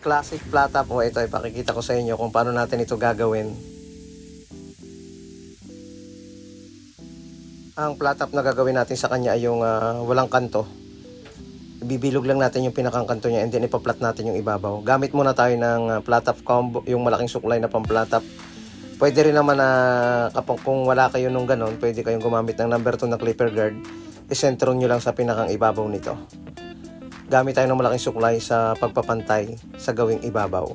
Classic flat top. O ito, ipakikita ko sa inyo kung paano natin ito gagawin. Ang flat top na gagawin natin sa kanya ay yung walang kanto. Ibibilog lang natin yung pinakang kanto niya and then ipa-flat natin yung ibabaw. Gamit muna tayo ng flat top combo, yung malaking suklay na pang flat top. Pwede rin naman na kung wala kayo nung ganon, pwede kayong gumamit ng number 2 na clipper guard. Isentron nyo lang sa pinakang ibabaw nito. Gamit tayo ng malaking suklay sa pagpapantay sa gawing ibabaw.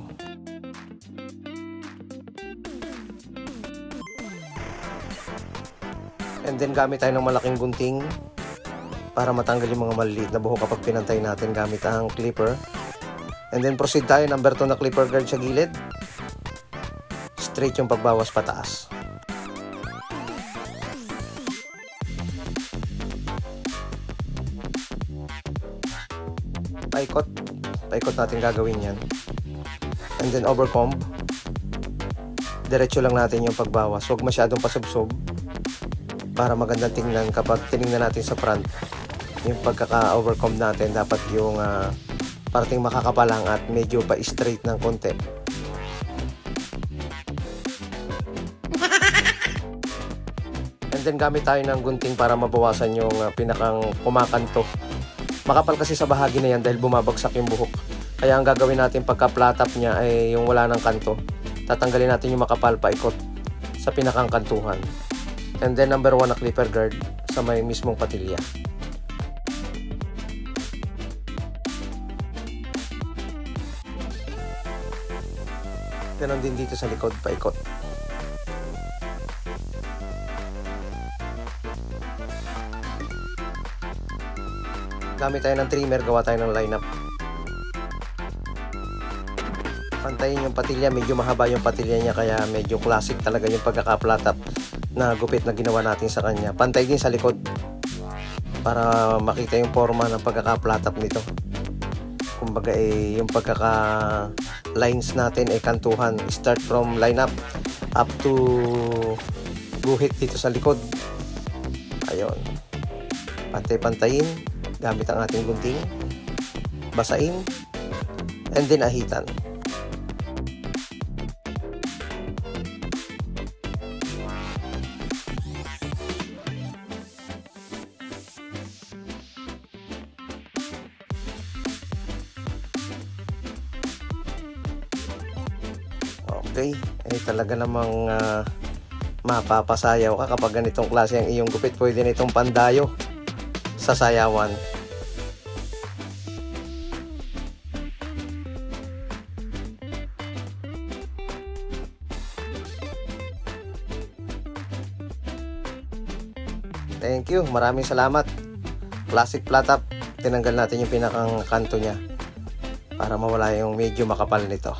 And then gamit tayo ng malaking gunting para matanggal yung mga maliliit na buhok kapag pinantay natin gamit ang clipper. And then proceed tayo, number 2 na clipper guard sa gilid. Straight yung pagbawas pataas. Paikot natin gagawin yan. And then overcomb. Diretso lang natin yung pagbawas. Huwag masyadong pasubsob para magandang tingnan kapag tinignan natin sa front. Yung pagkaka-overcomb natin dapat yung parting makakapalang at medyo pa-straight ng konti. And then gamit tayo ng gunting para mabawasan yung pinakang kumakanto. Makapal kasi sa bahagi na yan dahil bumabagsak yung buhok. Kaya ang gagawin natin pagka-flat top niya ay yung wala ng kanto. Tatanggalin natin yung makapal paikot sa pinakang kantuhan. And then number 1 na clipper guard sa may mismong patilya. Ganon din dito sa likod, paikot. Gamit tayo ng trimmer, gawa tayo ng lineup. Pantayin yung patilya, medyo mahaba yung patilya niya kaya medyo classic talaga yung pagkaka-flat top na gupit na ginawa natin sa kanya. Pantay din sa likod para makita yung forma ng pagkaka-flat top nito. Kumbaga yung pagkaka-lines natin ay kantuhan. Start from lineup up to guhit dito sa likod. Ayun. Pantay-pantayin gamit ang ating gunting. Basain and then ahitan. Okay, talaga namang mapapasayaw ka kapag ganitong klase ang iyong gupit. Pwede na itong pandayo sa sayawan. Thank you, maraming salamat. Classic flat top, tinanggal natin yung pinakang kanto niya para mawala yung medyo makapal nito.